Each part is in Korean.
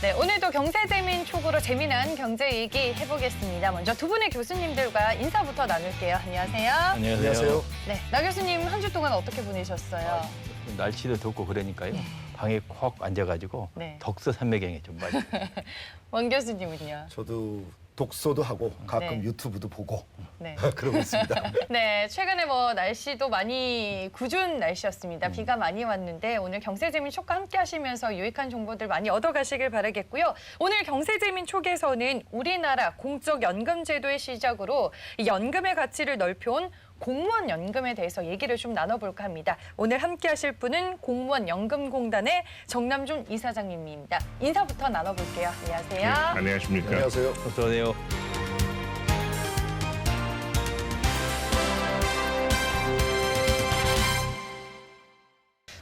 네, 오늘도 경제재민 촉으로 재미난 경제 얘기 해보겠습니다. 먼저 두 분의 교수님들과 인사부터 나눌게요. 안녕하세요. 안녕하세요. 네, 나 교수님 한 주 동안 어떻게 보내셨어요? 날씨도 덥고 그러니까요. 방에 콕 앉아가지고 네. 덕서 삼매경에 좀 빠져. 원 교수님은요? 저도 독서도 하고 가끔 네. 유튜브도 보고 네. 그러고 있습니다. 네, 최근에 날씨도 많이 궂은 날씨였습니다. 비가 많이 왔는데 오늘 경제재민 촉과 함께 하시면서 유익한 정보들 많이 얻어가시길 바라겠고요. 오늘 경제재민 촉에서는 우리나라 공적연금제도의 시작으로 이 연금의 가치를 넓혀온 공무원 연금에 대해서 얘기를 좀 나눠볼까 합니다. 오늘 함께 하실 분은 공무원 연금공단의 정남준 이사장님입니다. 인사부터 나눠볼게요. 안녕하세요. 네, 안녕하십니까. 안녕하세요. 어서 오세요.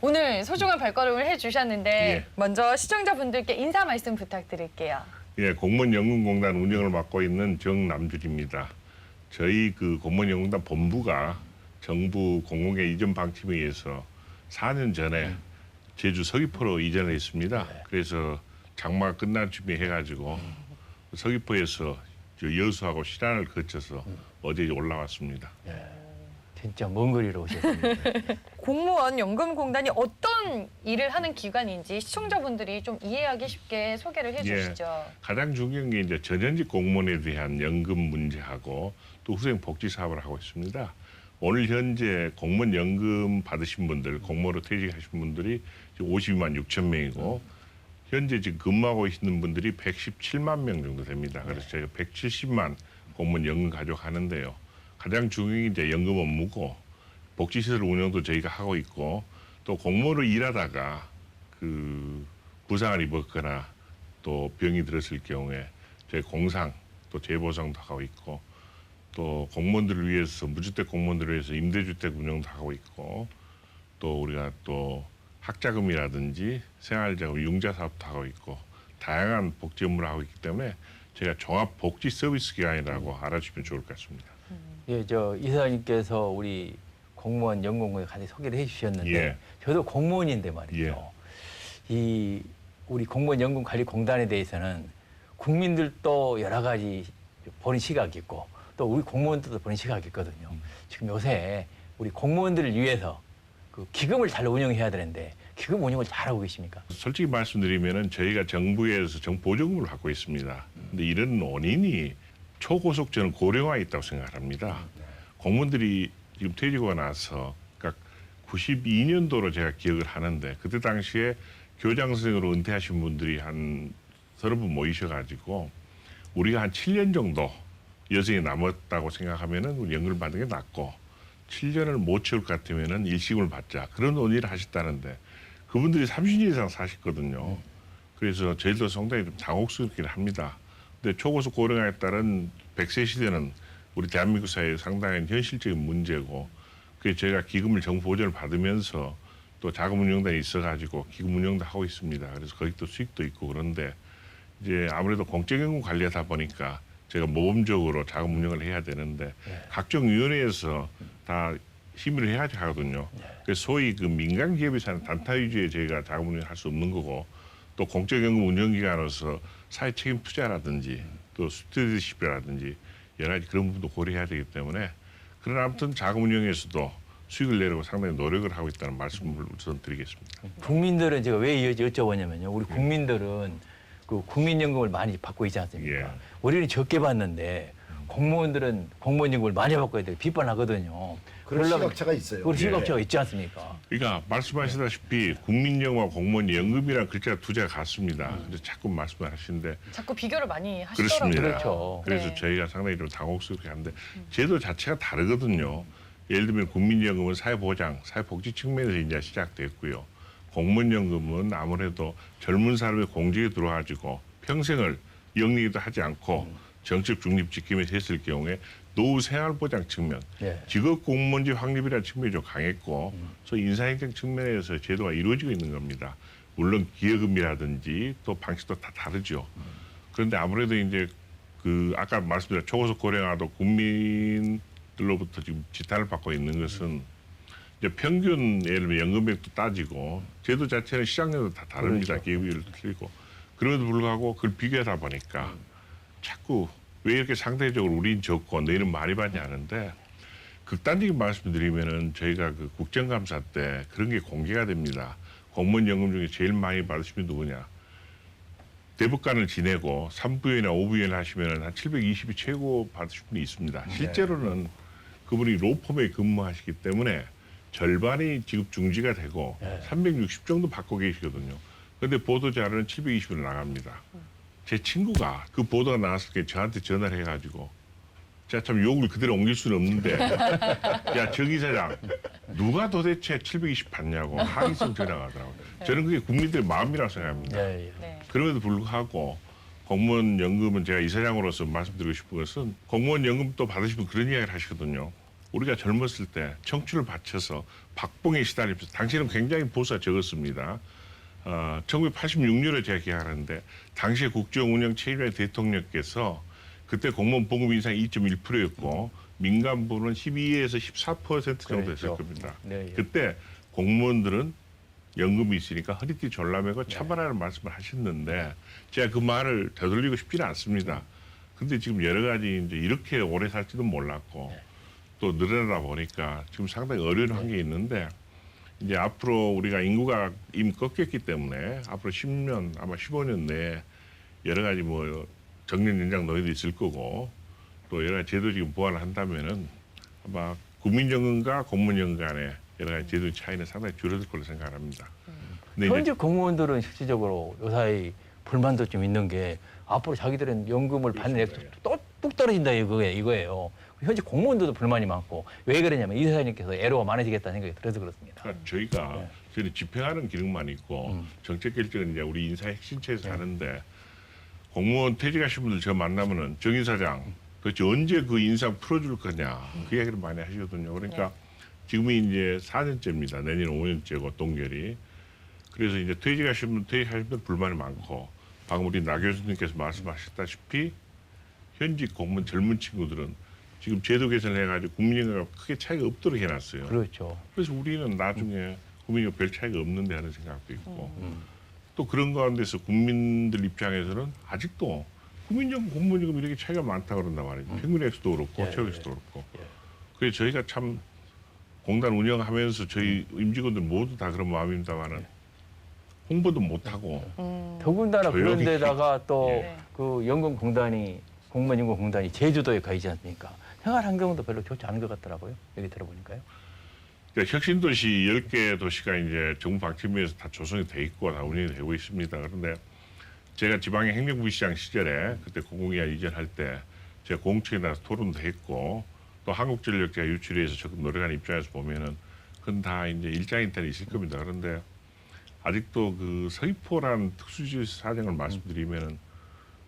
오늘 소중한 발걸음을 해주셨는데 예. 먼저 시청자분들께 인사 말씀 부탁드릴게요. 예, 공무원연금공단 운영을 맡고 있는 정남준입니다. 저희 공무원연금공단 본부가 정부 공공의 이전 방침에 의해서 4년 전에 제주 서귀포로 이전을 했습니다. 그래서 장마가 끝날 준비해가지고 서귀포에서 여수하고 실안을 거쳐서 어제 올라왔습니다. 진짜 먼 거리로 오셨습니다. 공무원 연금공단이 어떤 일을 하는 기관인지 시청자분들이 좀 이해하기 쉽게 소개를 해주시죠. 가장 중요한 게 이제 전현직 공무원에 대한 연금 문제하고 또 후생 복지 사업을 하고 있습니다. 오늘 현재 공무원 연금 받으신 분들, 공무원으로 퇴직하신 분들이 52만 6천 명이고 현재 지금 근무하고 있는 분들이 117만 명 정도 됩니다. 그래서 저희가 170만 공무원 연금 가져가는데요. 가장 중요한 게 이제 연금 업무고 복지시설 운영도 저희가 하고 있고 또 공무원으로 일하다가 부상을 입었거나 또 병이 들었을 경우에 저희 공상 또 재보상도 하고 있고 또 공무원들을 위해서 무주택 공무원들을 위해서 임대주택 운영도 하고 있고 또 우리가 또 학자금이라든지 생활자금 융자 사업도 하고 있고 다양한 복지 업무를 하고 있기 때문에 제가 종합 복지 서비스 기관이라고 알아주시면 좋을 것 같습니다. 예, 이사장님께서 우리 공무원 연금공단에 같이 소개를 해주셨는데 예. 저도 공무원인데 말이죠. 이 우리 공무원 연금관리공단에 대해서는 국민들도 여러 가지 보는 시각이 있고 또 우리 공무원들도 보는 시각이 있거든요. 지금 요새 우리 공무원들을 위해서 기금을 잘 운영해야 되는데 기금 운영을 잘하고 계십니까? 솔직히 말씀드리면은 저희가 정부에서 보조금을 받고 있습니다. 근데 이런 원인이 초고속 저는 고령화에 있다고 생각합니다. 공무원들이 지금 퇴직하고 나서 그러니까 92년도로 제가 기억을 하는데 그때 당시에 교장 선생으로 은퇴하신 분들이 한 30분 모이셔가지고 우리가 한 7년 정도 여성이 남았다고 생각하면은 연금을 받는 게 낫고 7년을 못 채울 것 같으면은 일시금을 받자 그런 논의를 하셨다는데 그분들이 30년 이상 사셨거든요. 그래서 저희도 상당히 좀 당혹스럽긴 합니다. 근데 초고속 고령화에 따른 100세 시대는 우리 대한민국 사회에 상당히 현실적인 문제고 그래서 저희가 기금을 정부 보전을 받으면서 또 자금 운용단이 있어가지고 기금 운용도 하고 있습니다. 그래서 거기 또 수익도 있고 그런데 이제 아무래도 공적연금 관리하다 보니까 제가 모범적으로 자금 운용을 해야 되는데 각종 위원회에서 다 심의를 해야지 하거든요. 그래서 소위 민간 기업이 사는 단타 위주의 저희가 자금 운용을 할 수 없는 거고 또 공적연금 운영기관으로서 사회 책임 투자라든지 또 스튜디십이라든지 여러 가지 그런 부분도 고려해야 되기 때문에 그런 아무튼 자금 운영에서도 수익을 내려고 상당히 노력을 하고 있다는 말씀을 우선 드리겠습니다. 국민들은 제가 왜 여쭤보냐면요. 우리 국민들은 국민연금을 많이 받고 있지 않습니까? 예. 우리는 적게 받는데 공무원들은 공무원연금을 많이 받고 있는데 비판하거든요. 그런 그러려면 시각차가 있어요. 그런 시각차가 있지 않습니까? 그러니까 말씀하시다시피 국민연금과 공무원연금이라는 글자가 두 자가 같습니다. 그래서 자꾸 말씀을 하시는데 자꾸 비교를 많이 하시더라고요. 그렇습니다. 그렇죠. 그래서 네. 저희가 상당히 좀 당혹스럽게 하는데 제도 자체가 다르거든요. 예를 들면 국민연금은 사회보장, 사회복지 측면에서 이제 시작됐고요. 공무원연금은 아무래도 젊은 사람의 공직에 들어와가지고 평생을 영리도 하지 않고 정책 중립 지킴에서 했을 경우에 노후 생활보장 측면, 예. 직업 공무원직 확립이라는 측면이 좀 강했고, 소위 인사행정 측면에서 제도가 이루어지고 있는 겁니다. 물론 기여금이라든지 또 방식도 다 다르죠. 그런데 아무래도 이제 아까 말씀드린 초고속 고령화도 국민들로부터 지금 지탄을 받고 있는 것은 이제 평균 예를 들면 연금액도 따지고 제도 자체는 시장률도 다 다릅니다. 그렇죠. 기업률도 틀리고 그럼에도 불구하고 그걸 비교하다 보니까 자꾸 왜 이렇게 상대적으로 우린 적고 너희는 많이 받냐 하는데 극단적인 말씀을 드리면은 저희가 그 국정감사 때 그런 게 공개가 됩니다. 공무원 연금 중에 제일 많이 받으신 분 누구냐? 대법관을 지내고 3부위나 5부위나 하시면 한 720이 최고 받으신 분이 있습니다. 실제로는 그분이 로펌에 근무하시기 때문에 절반이 지급 중지가 되고 360 정도 받고 계시거든요. 그런데 보도자료는 720으로 나갑니다. 제 친구가 그 보도가 나왔을 때 저한테 전화를 해가지고 제가 참 욕을 그대로 옮길 수는 없는데 야, 정 이사장 누가 도대체 720 받냐고 항의성 전화가 하더라고요. 저는 그게 국민들의 마음이라고 생각합니다. 네. 네. 그럼에도 불구하고 공무원 연금은 제가 이사장으로서 말씀드리고 싶은 것은 공무원 연금 또 받으시면 그런 이야기를 하시거든요. 우리가 젊었을 때 청춘을 바쳐서 박봉에 시달리면서 당시에는 굉장히 보수가 적었습니다. 1986년에 제가 기억하는데 당시에 국정운영 최일의 대통령께서 그때 공무원 봉급 인상이 2.1%였고 민간부는 12에서 14% 정도 됐을 그랬죠. 겁니다. 네, 예. 그때 공무원들은 연금이 있으니까 허리띠 졸라매고 차발하는 말씀을 하셨는데 제가 그 말을 되돌리고 싶지는 않습니다. 근데 지금 여러 가지 이제 이렇게 오래 살지도 몰랐고 또 늘어나다 보니까 지금 상당히 어려운 환경이 있는데 이제 앞으로 우리가 인구가 이미 꺾였기 때문에 앞으로 10년 아마 15년 내에 여러 가지 뭐 정년 연장 노예도 있을 거고 또 여러 가지 제도 지금 보완을 한다면은 아마 국민연금과 공무원연금 간의 여러 가지 제도 차이는 상당히 줄어들 거로 생각합니다. 근데 현직 공무원들은 실질적으로 요사이 불만도 좀 있는 게 앞으로 자기들은 연금을 받는 액수 뚝 떨어진다 이거예요. 현직 공무원들도 불만이 많고 왜 그러냐면 이 사장님께서 애로가 많아지겠다는 생각이 들어서 그렇습니다. 그러니까 저희가 저희는 집행하는 기능만 있고 정책 결정은 이제 우리 인사 핵심체에서 하는데 공무원 퇴직하신 분들 저 만나면은 정 이사장 도대체 언제 그 인상 풀어줄 거냐 그 이야기를 많이 하시거든요. 그러니까 지금이 이제 4년째입니다. 내년 5년째고 동결이. 그래서 이제 퇴직하신 분 불만이 많고 방금 우리 나 교수님께서 말씀하셨다시피 현직 공무원 젊은 친구들은 지금 제도 개선을 해가지고 국민연금과 크게 차이가 없도록 해놨어요. 그렇죠. 그래서 우리는 나중에 국민연금 별 차이가 없는데 하는 생각도 있고 또 그런 가운데서 국민들 입장에서는 아직도 국민연금, 공무원연금 이렇게 차이가 많다고 그런단 말이죠. 평균 액수도 그렇고 최고 액수도 그렇고. 그래서 저희가 참 공단 운영하면서 저희 임직원들 모두 다 그런 마음입니다만은 홍보도 못하고 더군다나 조용히. 그런 데다가 또 네. 그 연금공단이 공무원연금공단이 제주도에 가 있지 않습니까? 생활 환경도 별로 좋지 않은 것 같더라고요. 얘기 들어보니까요. 그러니까 혁신도시 10개 도시가 이제 정부 방침위에서 다 조성이 돼 있고 다 운영이 되고 있습니다. 그런데 제가 지방의 행정부시장 시절에 그때 공공기관 이전할 때 제가 공청회 나가서 토론도 했고 또 한국전력 제가 유치를 해서 적극 노력하는 입장에서 보면은 그건 다 이제 일장일 때는 있을 겁니다. 그런데 아직도 그 서귀포라는 특수지역 사정을 말씀드리면은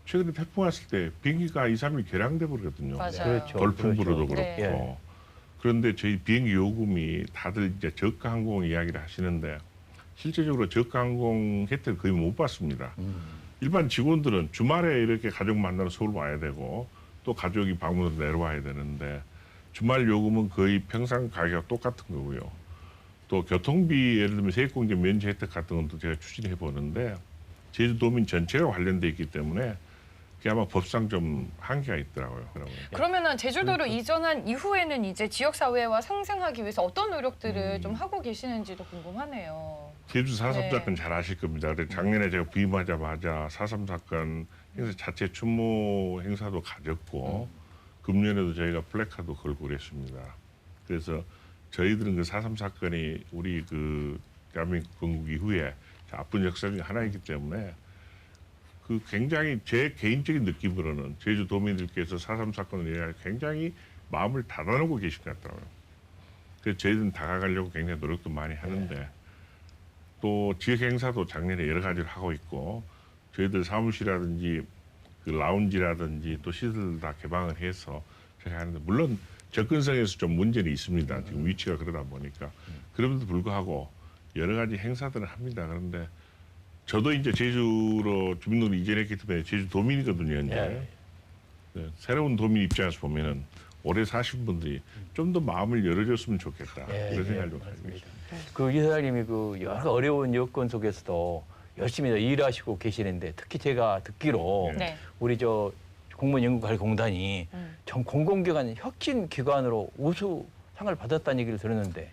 최근에 태풍 왔을 때 비행기가 2, 3일 결항돼 버리거든요. 맞아요. 그렇죠. 돌풍부로도 그렇죠. 그렇고. 네. 그런데 저희 비행기 요금이 다들 이제 저가 항공 이야기를 하시는데 실제적으로 저가 항공 혜택을 거의 못 받습니다. 일반 직원들은 주말에 이렇게 가족 만나러 서울 와야 되고 또 가족이 방문으로 내려와야 되는데 주말 요금은 거의 평상 가격 똑같은 거고요. 또 교통비 예를 들면 세액공제 면제 혜택 같은 것도 제가 추진해 보는데 제주도민 전체가 관련돼 있기 때문에 그게 아마 법상 좀 한계가 있더라고요. 그러면은 제주도로 이전한 이후에는 이제 지역 사회와 상생하기 위해서 어떤 노력들을 좀 하고 계시는지도 궁금하네요. 제주 4.3 네. 사건 잘 아실 겁니다. 근데 작년에 제가 부임하자마자 4.3 사건 행사 자체 추모 행사도 가졌고 금년에도 저희가 플래카도 걸고 그랬습니다. 그래서 저희들은 그 4.3 사건이 우리 그 대한민국 건국 이후에 아픈 역사 중에 하나이기 때문에 그 굉장히 제 개인적인 느낌으로는 제주도민들께서 4.3 사건을 위해 굉장히 마음을 닫아놓고 계신 것 같더라고요. 그래서 저희들은 다가가려고 굉장히 노력도 많이 하는데 또 지역 행사도 작년에 여러 가지를 하고 있고 저희들 사무실이라든지 그 라운지라든지 또 시설들 다 개방을 해서 제가 하는데 물론 접근성에서 좀 문제는 있습니다. 지금 위치가 그러다 보니까 그럼에도 불구하고 여러 가지 행사들을 합니다. 그런데 저도 이제 제주로 주민등록 이전했기 때문에 제주 도민이거든요. 현재. 네, 새로운 도민 입장에서 보면은 오래 사신 분들이 좀 더 마음을 열어줬으면 좋겠다. 그런 생각을 좀 가지고 있습니다. 그 이사장님이 그 여러 어려운 여건 속에서도 열심히 일하시고 계시는데 특히 제가 듣기로 네. 우리 저 공무원 연구관리공단이 전 공공기관 혁신 기관으로 우수상을 받았다는 얘기를 들었는데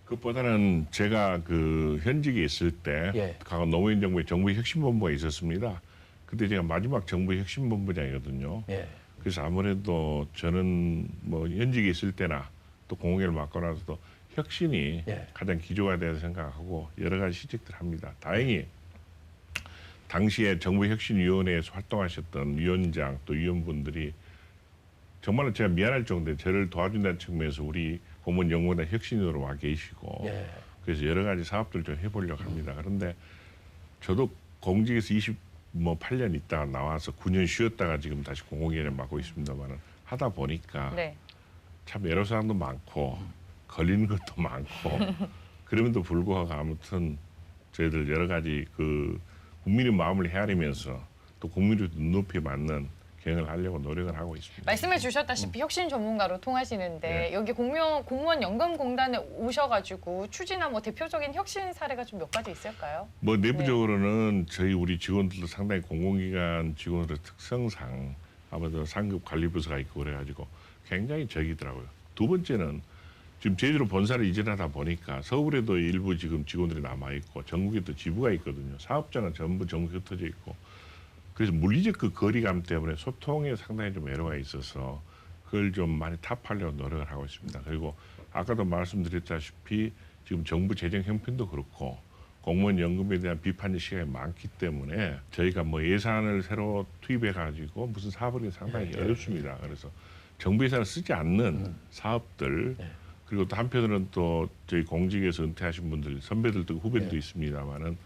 그것보다는 제가 그 현직에 있을 때 예. 과거 노무현 정부의 정부 혁신본부가 있었습니다. 그때 제가 마지막 정부 혁신본부장이거든요. 예. 그래서 아무래도 저는 뭐 현직에 있을 때나 또 공공기를 맡고 나서도 혁신이 예. 가장 기조가 되어 생각하고 여러 가지 시책들을 합니다. 다행히 당시에 정부혁신위원회에서 활동하셨던 위원장 또 위원분들이 정말로 제가 미안할 정도에 저를 도와준다는 측면에서 우리 공무원 연구원 혁신위원으로 와 계시고 예. 그래서 여러 가지 사업들을 좀 해보려고 합니다. 그런데 저도 공직에서 28년 있다가 나와서 9년 쉬었다가 지금 다시 공공기관을 맡고 있습니다만 하다 보니까 네. 참 애로사항도 많고 걸리는 것도 많고 그럼에도 불구하고 아무튼 저희들 여러 가지 그 국민의 마음을 헤아리면서 또 국민의 눈높이에 맞는 경영을 하려고 노력을 하고 있습니다. 말씀해 주셨다시피 혁신 전문가로 통하시는데 네. 여기 공무원 연금공단에 오셔가지고 추진한 뭐 대표적인 혁신 사례가 좀 몇 가지 있을까요? 뭐 내부적으로는 저희 우리 직원들도 상당히 공공기관 직원들 특성상 아무래도 상급 관리부서가 있고 그래가지고 굉장히 적이더라고요. 두 번째는 지금 제주로 본사를 이전하다 보니까 서울에도 일부 지금 직원들이 남아 있고 전국에도 지부가 있거든요. 사업자는 전부 전국에 흩어져 있고 그래서 물리적 그 거리감 때문에 소통에 상당히 좀 애로가 있어서 그걸 좀 많이 타파하려고 노력을 하고 있습니다. 그리고 아까도 말씀드렸다시피 지금 정부 재정 형편도 그렇고 공무원 연금에 대한 비판의 시각이 많기 때문에 저희가 뭐 예산을 새로 투입해 가지고 무슨 사업을 상당히 어렵습니다. 그래서 정부 예산을 쓰지 않는 사업들 그리고 또 한편으로는 또 저희 공직에서 은퇴하신 분들 선배들도 후배들도 있습니다만은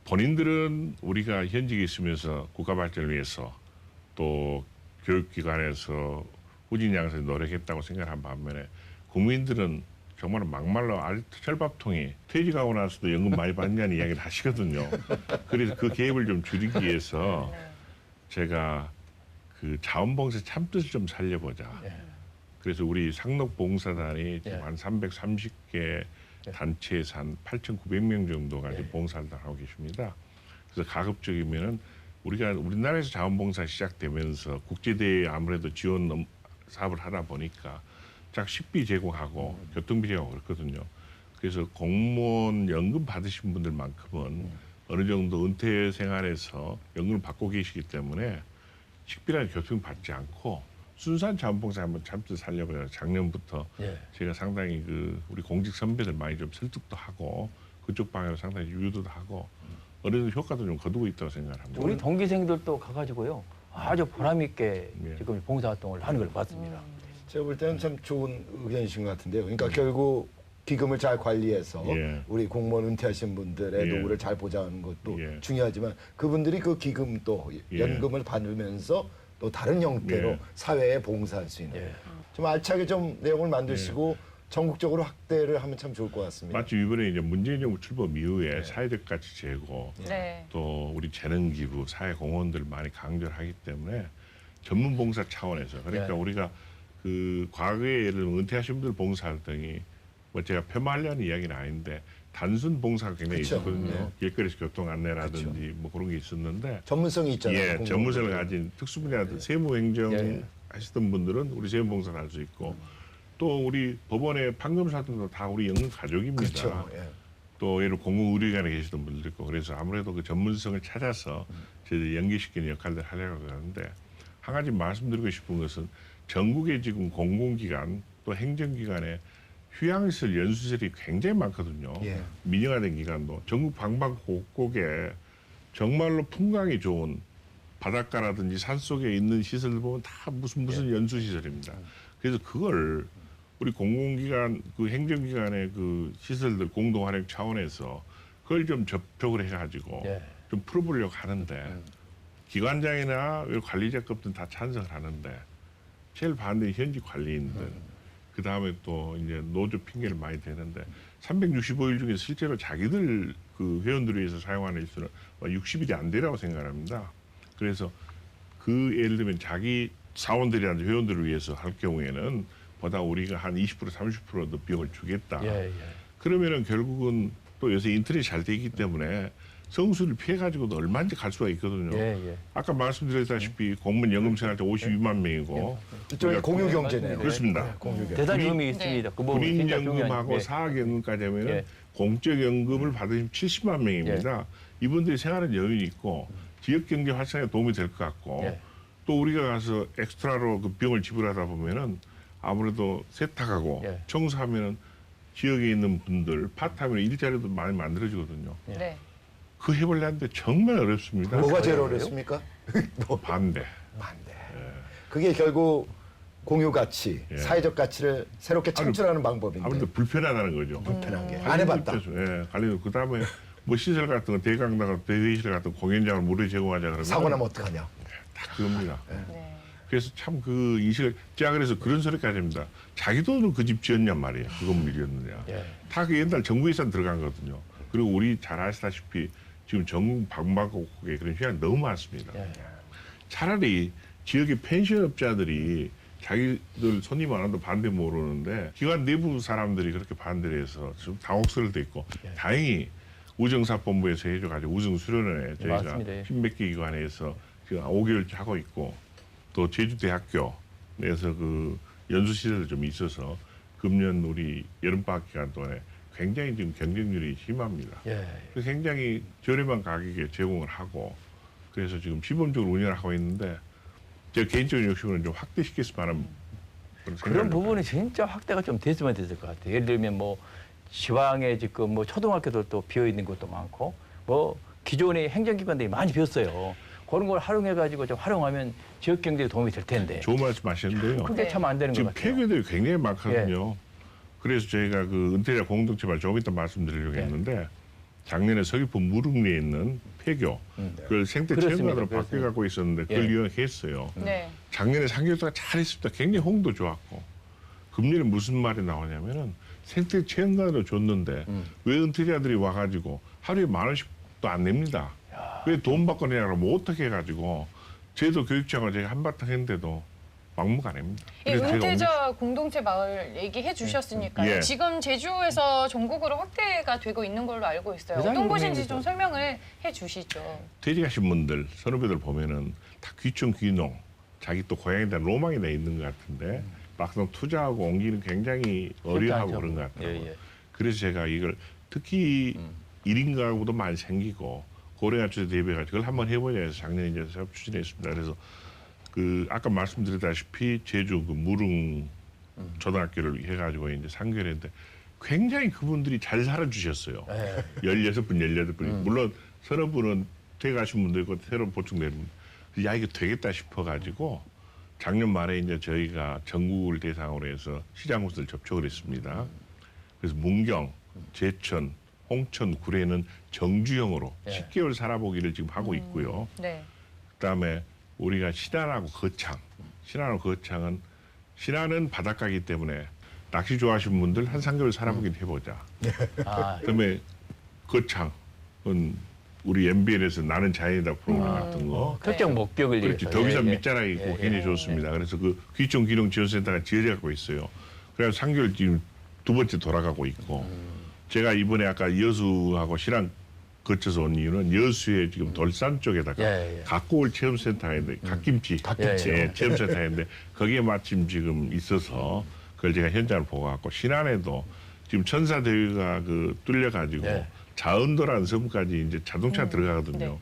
본인들은 우리가 현직에 있으면서 국가 발전을 위해서 또 교육기관에서 후진 양성에 노력했다고 생각한 반면에 국민들은 정말 막말로 철밥통이 퇴직하고 나서도 연금 많이 받냐는 이야기를 하시거든요. 그래서 그 갭을 좀 줄이기 위해서 제가 그 자원봉사 참뜻을 좀 살려보자. 그래서 우리 상록봉사단이 지금 한 330개 단체에서 한 8,900명 정도가 지금 봉사를 하고 계십니다. 그래서 가급적이면은 우리가 우리나라에서 자원봉사 시작되면서 국제대회 아무래도 지원 사업을 하다 보니까 쫙 식비 제공하고 교통비 제공하고 그렇거든요. 그래서 공무원 연금 받으신 분들만큼은 어느 정도 은퇴 생활에서 연금을 받고 계시기 때문에 식비랑 교통비 받지 않고 순수한 자원봉사 한번 참뜻 살려고 해요. 작년부터 제가 상당히 그 우리 공직 선배들 많이 좀 설득도 하고 그쪽 방향으로 상당히 유도도 하고 어느 정도 효과도 좀 거두고 있다고 생각합니다. 우리 동기생들도 가가지고요 아주 보람 있게 예. 지금 봉사활동을 하는 걸 봤습니다. 제가 볼 때는 참 좋은 의견이신 것 같은데요. 그러니까 결국 기금을 잘 관리해서 예. 우리 공무원 은퇴하신 분들의 예. 노후를 잘 보장하는 것도 예. 중요하지만 그분들이 그 기금 또 예. 연금을 받으면서 또 다른 형태로 예. 사회에 봉사할 수 있는 예. 좀 알차게 좀 내용을 만드시고 전국적으로 확대를 하면 참 좋을 것 같습니다. 마치 이번에 이제 문재인 정부 출범 이후에 사회적 가치 제고 네. 또 우리 재능 기부, 사회 공헌들을 많이 강조를 하기 때문에 전문 봉사 차원에서 그러니까 네. 우리가 그 과거에 예를 들면 은퇴하신 분들 봉사활동이 뭐 제가 폄하하려는 이야기는 아닌데 단순 봉사가 굉장히 그쵸. 있었거든요. 길거리에서 교통 안내라든지 뭐 그런 게 있었는데 전문성이 있잖아요. 예, 공무원 전문성을 분들은. 가진 특수 분야들 세무행정 예. 하시던 분들은 우리 세무봉사를 할 수 있고 또 우리 법원의 판검사들도 다 우리 연금 가족입니다. 그렇죠. 예. 또 예를 공무의료기관에 계시던 분들도 있고 그래서 아무래도 그 전문성을 찾아서 저희들이 연계시키는 역할들을 하려고 하는데 한 가지 말씀드리고 싶은 것은 전국에 지금 공공기관 또 행정기관에 휴양시설 연수시설이 굉장히 많거든요. 예. 민영화된 기관도 전국 방방곡곡에 정말로 풍광이 좋은 바닷가라든지 산속에 있는 시설들 보면 다 무슨 연수시설입니다. 그래서 그걸 우리 공공기관 그 행정기관의 그 시설들 공동활용 차원에서 그걸 좀 접촉을 해가지고 좀 풀어보려고 하는데 기관장이나 관리자급들은 다 찬성을 하는데 제일 반대 현지 관리인들 그 다음에 또 이제 노조 핑계를 많이 대는데 365일 중에 실제로 자기들 그 회원들을 위해서 사용하는 일수는 60일이 안 되라고 생각합니다. 그래서 그 예를 들면 자기 사원들이나 회원들을 위해서 할 경우에는 보다 우리가 한 20% 30%더 비용을 주겠다. 예, 예. 그러면은 결국은 또 요새 인터넷이 잘 되기 때문에 성수를 피해 가지고도 얼마든지 갈 수가 있거든요. 예, 예. 아까 말씀드렸다시피 공무원 연금 생활자 52만 명이고 이쪽에 공유 경제네요. 그렇습니다. 네, 공유 경제. 대단히 군인- 의미 있습니다. 그 부분은 진짜 중요한. 군인연금하고 예. 사학연금까지 하면 예. 공적연금을 받으시면 70만 명입니다. 이분들이 생활은 여유는 있고 지역경제 활성화에 도움이 될 것 같고 예. 또 우리가 가서 엑스트라로 그 비용을 지불하다 보면은 아무래도 세탁하고 예. 청소하면은 지역에 있는 분들 파트타임으로 일자리도 많이 만들어지거든요. 예. 네. 그 해보려는데 정말 어렵습니다. 뭐가 제일 그래요? 어렵습니까? 반대. 반대. 그게 결국 공유 가치, 예. 사회적 가치를 새롭게 창출하는 방법인데 아무래도 불편하다는 거죠. 불편한 게 안 해봤다. 예, 관리도 그 다음에 뭐 시설 같은 거 대강당, 대회의실 같은 거 공연장을 무료 제공하자 그러면 사고 나면 어떡하냐? 다 그겁니다. 네. 그래서 참 그 인식을 제가 그래서 그런 소리까지 합니다. 자기 돈으로 그 집 지었냔 말이에요. 그 건물 지었느냐. 예. 다 그 옛날 정부 예산 들어간 거거든요. 그리고 우리 잘 아시다시피 지금 전국 방방곡곡에 그런 현상이 너무 많습니다. 예. 차라리 지역의 펜션업자들이 자기들 손님 안 와도 반대 모르는데 기관 내부 사람들이 그렇게 반대를 해서 좀 당혹스러울 때 있고 예. 다행히 우정사본부에서 해줘가지고 우정수련회 저희가 맞습니다. 예. 10몇 개 기관에서 지금 5개월째 하고 있고 또 제주대학교 내에서 그 연수시설도 좀 있어서 금년 우리 여름방학 기간 동안에 굉장히 지금 경쟁률이 심합니다. 예. 그래서 굉장히 저렴한 가격에 제공을 하고 그래서 지금 시범적으로 운영을 하고 있는데 제 개인적인 욕심으로는 좀 확대시켰을 만한 그런 생각을 부분이 진짜 확대가 좀 됐으면 됐을 것 같아요. 예를 들면 뭐 지방에 지금 뭐 초등학교도 또 비어 있는 것도 많고 뭐 기존의 행정기관들이 많이 비었어요. 그런 걸 활용해 가지고 좀 활용하면 지역 경제에 도움이 될 텐데. 좋은 말씀 하시는데요. 그게 네. 참 안 되는 것 지금 같아요. 폐교들이 굉장히 많거든요. 그래서 저희가 그 은퇴자 공동체발 조금 이따 말씀드리려고 네. 했는데 작년에 서귀포 무릉리에 있는 폐교 그걸 생태 그렇습니다. 체험관으로 그렇습니다. 바뀌어갖고 있었는데 그걸 예. 음. 이용했어요. 네. 작년에 3개월 동안 잘했습니다. 굉장히 홍도 좋았고 금년에 무슨 말이 나오냐면은 생태 체험관으로 줬는데 왜 은퇴자들이 와가지고 하루에 10,000원씩도 안 냅니다. 왜 돈 받고 내냐고 뭐 어떻게 해가지고 제도 교육청을 제가 한바탕 했는데도 막무가 아닙니다. 이 그래서 제가 은퇴자 공동체 마을 얘기해 주셨으니까요. 예. 지금 제주에서 전국으로 확대가 되고 있는 걸로 알고 있어요. 대단히 어떤 곳인지 의미입니다. 좀 설명을 해 주시죠. 퇴직하신 분들, 선후배들 보면은 다 귀촌 귀농, 자기 또 고향에 대한 로망이 돼 있는 것 같은데 막상 투자하고 옮기는 굉장히 어려워하고 그런 것 같아요. 예, 예. 그래서 제가 이걸 특히 1인 가구도 많이 생기고 고령화초에 대비해가지고 그걸 한번 해보자 해서 작년에 이제 사업 추진했습니다. 그래서 그 아까 말씀드렸다시피 제주 그 무릉 초등학교를 해가지고 이제 3개월 했는데 굉장히 그분들이 잘 살아주셨어요. 예. 16분, 18분이. 물론 서너 분은 퇴가하신 분도 있고 새로 보충되는 분. 야, 이거 되겠다 싶어가지고 작년 말에 이제 저희가 전국을 대상으로 해서 시장군수들 접촉을 했습니다. 그래서 문경, 제천, 홍천, 구례는 정주형으로 예. 10개월 살아보기를 지금 하고 있고요. 네. 그다음에 우리가 신안하고 거창, 신안하고 거창은 신안은 바닷가이기 때문에 낚시 좋아하시는 분들 한 3개월 살아보기를 해보자. 아, 그다음에 거창은 우리 MBN에서 나는 자연이다 프로그램 같은 거. 특정 목적을 그렇지. 위해서. 덕이산 예, 예. 밑자락이 있고 예, 예. 굉장히 좋습니다. 그래서 그 귀촌 기농 지원센터가 지어져 갖고 있어요. 그래서 3개월 지금 두 번째 돌아가고 있고 제가 이번에 아까 여수하고 신안 거쳐서 온 이유는 여수에 지금 돌산 쪽에다가 예, 예. 갓고을 체험센터인데 갓김치, 갓김치요. 예, 체험센터인데 거기에 마침 지금 있어서 그걸 제가 현장을 보고 갔고 신안에도 지금 천사대유가 그 뚫려가지고 예. 자은도라는 섬까지 이제 자동차 들어가거든요. 네.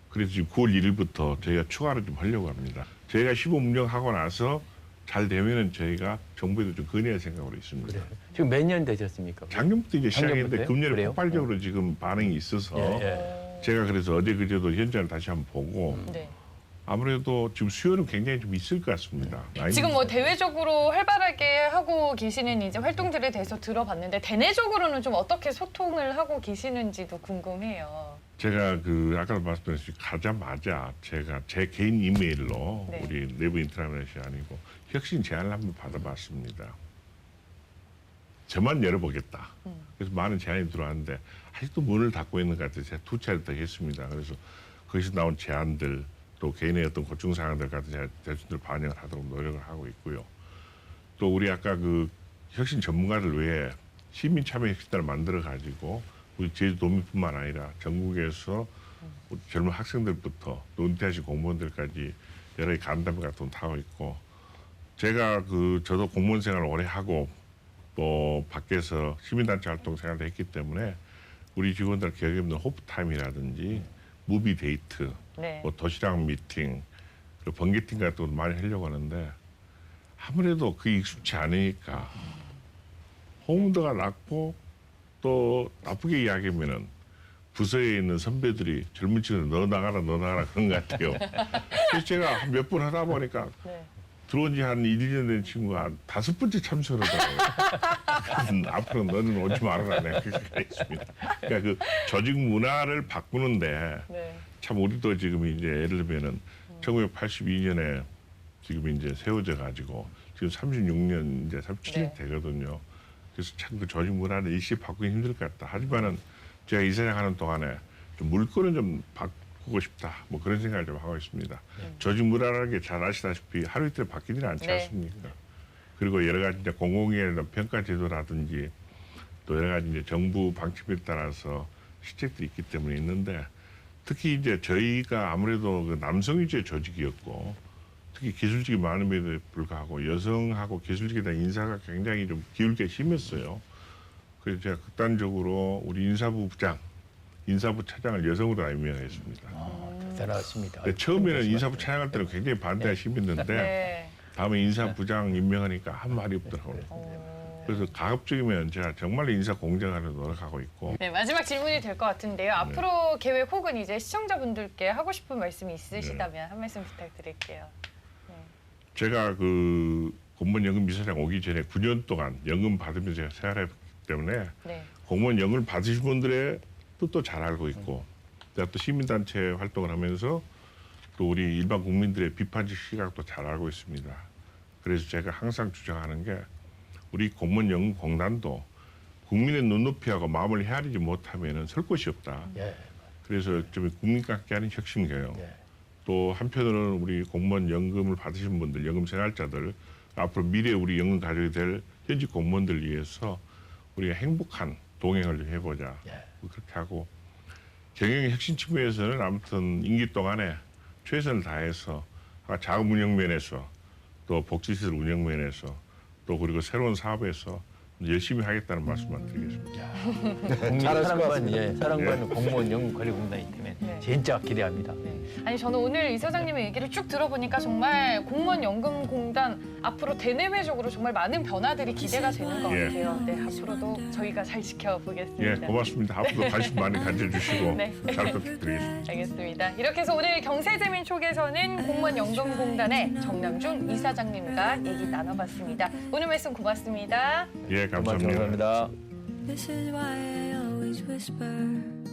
그래서 지금 9월 1일부터 저희가 추가로 좀 하려고 합니다. 저희가 시범 운영하고 나서 잘 되면은 저희가 정부에도 좀 건의할 생각으로 있습니다. 그래요. 지금 몇 년 되셨습니까? 작년부터 이제 시작했는데 작년부터요? 금년에 그래요? 폭발적으로 지금 반응이 있어서 예, 예. 제가 그래서 어제 그제도 현장을 다시 한번 보고 네. 아무래도 지금 수요는 굉장히 좀 있을 것 같습니다. 지금 뭐 대외적으로 활발하게 하고 계시는 이제 활동들에 대해서 들어봤는데 대내적으로는 좀 어떻게 소통을 하고 계시는지도 궁금해요. 제가 그 아까도 말씀드렸듯이 가자마자 제가 제 개인 이메일로 네. 우리 내부 인트라넷이 아니고 혁신 제안을 한번 받아봤습니다. 저만 열어보겠다. 그래서 많은 제안이 들어왔는데 아직도 문을 닫고 있는 것 같아서 제가 2차례 더 했습니다. 그래서 거기서 나온 제안들 또 개인의 어떤 고충 사항들 같은 제가 대충들 반영을 하도록 노력을 하고 있고요. 또 우리 아까 그 혁신 전문가들 외에 시민 참여 혁신단을 만들어 가지고 우리 제주도민뿐만 아니라 전국에서 우리 젊은 학생들부터 또 은퇴하신 공무원들까지 여러 가지 간담회 같은 거 타고 있고 제가 저도 공무원 생활을 오래 하고 또 밖에서 시민단체 활동 생활도 했기 때문에 우리 직원들 기억에 없는 호프타임이라든지 무비 데이트, 네. 뭐 도시락 미팅, 그리고 번개팅 같은 것도 많이 하려고 하는데 아무래도 그게 익숙치 않으니까 홍도가 낮고 또 나쁘게 이야기하면은 부서에 있는 선배들이 젊은 친구들 너 나가라 그런 것 같아요. 그래서 제가 몇 번 하다 보니까 네. 들어온 지 한 1, 2년 된 친구가 한 5번째 참석을 하더라고요. 앞으로 너는 오지 말아라. 내가 그렇게 했습니다. 그러니까 그 조직 문화를 바꾸는데 네. 참 우리도 지금 이제 예를 들면은 1982년에 지금 이제 세워져 가지고 지금 36년 이제 37년 네. 되거든요. 그래서 참 그 조직 문화를 일시 바꾸기 힘들 것 같다. 하지만은 제가 이사장 하는 동안에 좀 물꼬는 좀 바꾸고 싶다. 뭐 그런 생각을 좀 하고 있습니다. 조직 문화라는 게 잘 아시다시피 하루 이틀 바뀌지는 않지 네. 않습니까? 그리고 여러 가지 이제 공공기관의 평가 제도라든지 또 여러 가지 이제 정부 방침에 따라서 시책들이 있기 때문에 있는데 특히 이제 저희가 아무래도 그 남성 위주의 조직이었고 특히 기술직이 많음에도 불구하고 여성하고 기술직에 대한 인사가 굉장히 좀 기울기가 심했어요. 그래서 제가 극단적으로 우리 인사부 차장을 여성으로 다 임명했습니다. 대단하십니다. 근데 처음에는 인사부 차장할 때는 굉장히 반대가 심했는데 네. 다음에 인사부장 임명하니까 한 말이 없더라고요. 그래서 가급적이면 제가 정말 인사 공정하려고 노력하고 있고 네, 마지막 질문이 될 것 같은데요. 앞으로 계획 혹은 이제 시청자분들께 하고 싶은 말씀이 있으시다면 한 말씀 부탁드릴게요. 제가 그 공무원 이사장 오기 전에 9년 동안 연금 받으면서 제가 생활했기 때문에 네. 공무원 연금을 받으신 분들의 뜻도 잘 알고 있고 제가 또 시민단체 활동을 하면서 또 우리 일반 국민들의 비판적 시각도 잘 알고 있습니다. 그래서 제가 항상 주장하는 게 우리 공무원연금공단도 국민의 눈높이하고 마음을 헤아리지 못하면 설 곳이 없다. 예. 그래서 좀 국민과 함께하는 혁신교육 예. 또 한편으로는 우리 공무원 연금을 받으신 분들, 연금 생활자들 앞으로 미래 우리 연금 가족이 될 현직 공무원들 위해서 우리가 행복한 동행을 좀 해보자. 예. 뭐 그렇게 하고 경영 혁신 측면에서는 아무튼 임기 동안에 최선을 다해서 자금 운영 면에서 또 복지시설 운영 면에서 또 그리고 새로운 사업에서 열심히 하겠다는 말씀만 드리겠습니다. 국민 잘하실 것 사랑받는 같습니다. 사랑받는 공무원 연금관리공단이 되면 네. 진짜 기대합니다. 아니 저는 오늘 이사장님의 얘기를 쭉 들어보니까 정말 공무원연금공단 앞으로 대내외적으로 정말 많은 변화들이 기대가 되는 것 예. 같아요. 네, 앞으로도 저희가 잘 지켜보겠습니다. 예, 고맙습니다. 앞으로 관심 많이 가져주시고 네. 잘 부탁드리겠습니다. 알겠습니다. 이렇게 해서 오늘 경세재민 촉에서는 공무원연금공단의 정남준 이사장님과 얘기 나눠봤습니다. 오늘 말씀 고맙습니다. 예, 감사합니다. 감사합니다. This is why I always whisper.